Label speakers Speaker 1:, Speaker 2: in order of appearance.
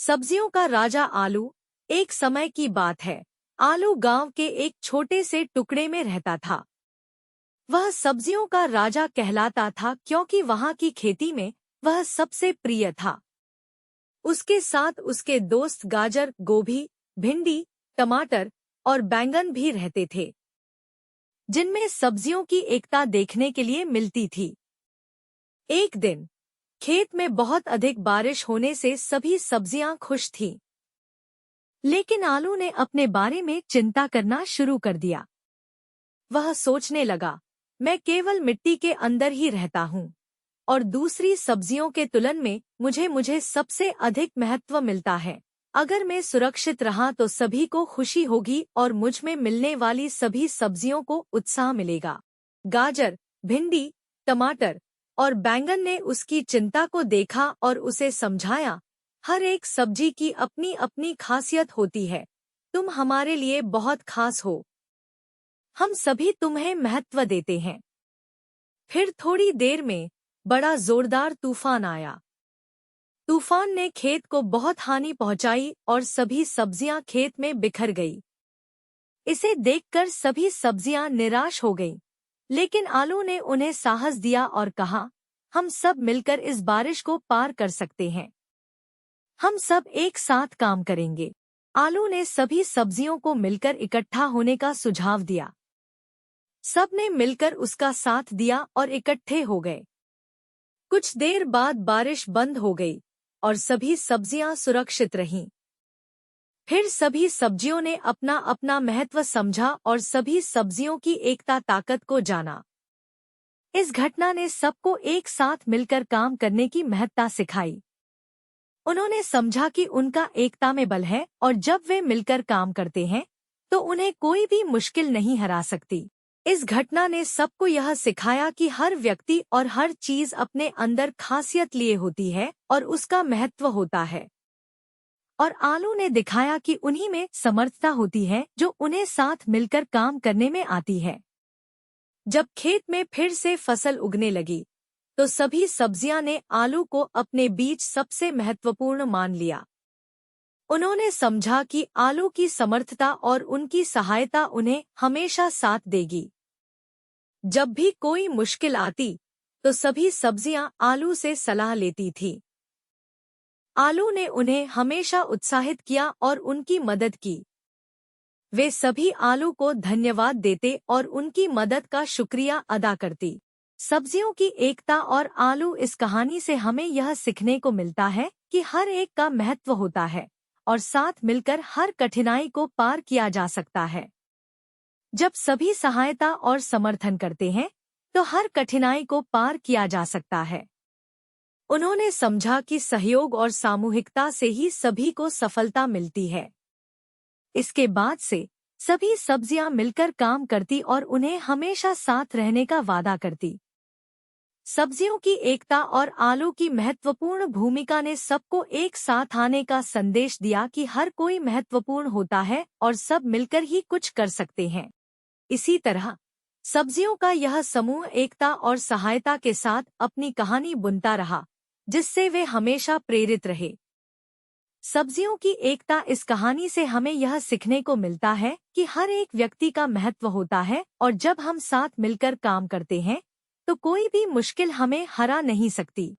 Speaker 1: सब्जियों का राजा आलू। एक समय की बात है। आलू गांव के एक छोटे से टुकड़े में रहता था। वह सब्जियों का राजा कहलाता था क्योंकि वहां की खेती में वह सबसे प्रिय था। उसके साथ उसके दोस्त गाजर, गोभी, भिंडी, टमाटर और बैंगन भी रहते थे, जिनमें सब्जियों की एकता देखने के लिए मिलती थी। एक दिन खेत में बहुत अधिक बारिश होने से सभी सब्जियां खुश थीं। लेकिन आलू ने अपने बारे में चिंता करना शुरू कर दिया। वह सोचने लगा, मैं केवल मिट्टी के अंदर ही रहता हूँ और दूसरी सब्जियों के तुलन में मुझे सबसे अधिक महत्व मिलता है। अगर मैं सुरक्षित रहा तो सभी को खुशी होगी और मुझ में मिलने वाली सभी सब्जियों को उत्साह मिलेगा। गाजर, भिंडी, टमाटर और बैंगन ने उसकी चिंता को देखा और उसे समझाया, हर एक सब्जी की अपनी अपनी खासियत होती है। तुम हमारे लिए बहुत खास हो। हम सभी तुम्हें महत्व देते हैं। फिर थोड़ी देर में बड़ा जोरदार तूफान आया। तूफान ने खेत को बहुत हानि पहुंचाई और सभी सब्जियां खेत में बिखर गई। इसे देखकर सभी सब्जियां निराश हो गईं। लेकिन आलू ने उन्हें साहस दिया और कहा, हम सब मिलकर इस बारिश को पार कर सकते हैं। हम सब एक साथ काम करेंगे। आलू ने सभी सब्जियों को मिलकर इकट्ठा होने का सुझाव दिया। सब ने मिलकर उसका साथ दिया और इकट्ठे हो गए। कुछ देर बाद बारिश बंद हो गई और सभी सब्जियां सुरक्षित रहीं। फिर सभी सब्जियों ने अपना अपना महत्व समझा और सभी सब्जियों की एकता ताकत को जाना। इस घटना ने सबको एक साथ मिलकर काम करने की महत्ता सिखाई। उन्होंने समझा कि उनका एकता में बल है और जब वे मिलकर काम करते हैं तो उन्हें कोई भी मुश्किल नहीं हरा सकती। इस घटना ने सबको यह सिखाया कि हर व्यक्ति और हर चीज अपने अंदर खासियत लिए होती है और उसका महत्व होता है। और आलू ने दिखाया कि उन्हीं में समर्थता होती है जो उन्हें साथ मिलकर काम करने में आती है। जब खेत में फिर से फसल उगने लगी तो सभी सब्जियां ने आलू को अपने बीच सबसे महत्वपूर्ण मान लिया। उन्होंने समझा कि आलू की समर्थता और उनकी सहायता उन्हें हमेशा साथ देगी। जब भी कोई मुश्किल आती तो सभी सब्जियां आलू से सलाह लेती थीं। आलू ने उन्हें हमेशा उत्साहित किया और उनकी मदद की। वे सभी आलू को धन्यवाद देते और उनकी मदद का शुक्रिया अदा करती। सब्जियों की एकता और आलू। इस कहानी से हमें यह सीखने को मिलता है कि हर एक का महत्व होता है और साथ मिलकर हर कठिनाई को पार किया जा सकता है। जब सभी सहायता और समर्थन करते हैं तो हर कठिनाई को पार किया जा सकता है। उन्होंने समझा कि सहयोग और सामूहिकता से ही सभी को सफलता मिलती है। इसके बाद से सभी सब्जियां मिलकर काम करती और उन्हें हमेशा साथ रहने का वादा करती। सब्जियों की एकता और आलू की महत्वपूर्ण भूमिका ने सबको एक साथ आने का संदेश दिया कि हर कोई महत्वपूर्ण होता है और सब मिलकर ही कुछ कर सकते हैं। इसी तरह सब्जियों का यह समूह एकता और सहायता के साथ अपनी कहानी बुनता रहा, जिससे वे हमेशा प्रेरित रहे। सब्जियों की एकता। इस कहानी से हमें यह सीखने को मिलता है कि हर एक व्यक्ति का महत्व होता है और जब हम साथ मिलकर काम करते हैं तो कोई भी मुश्किल हमें हरा नहीं सकती।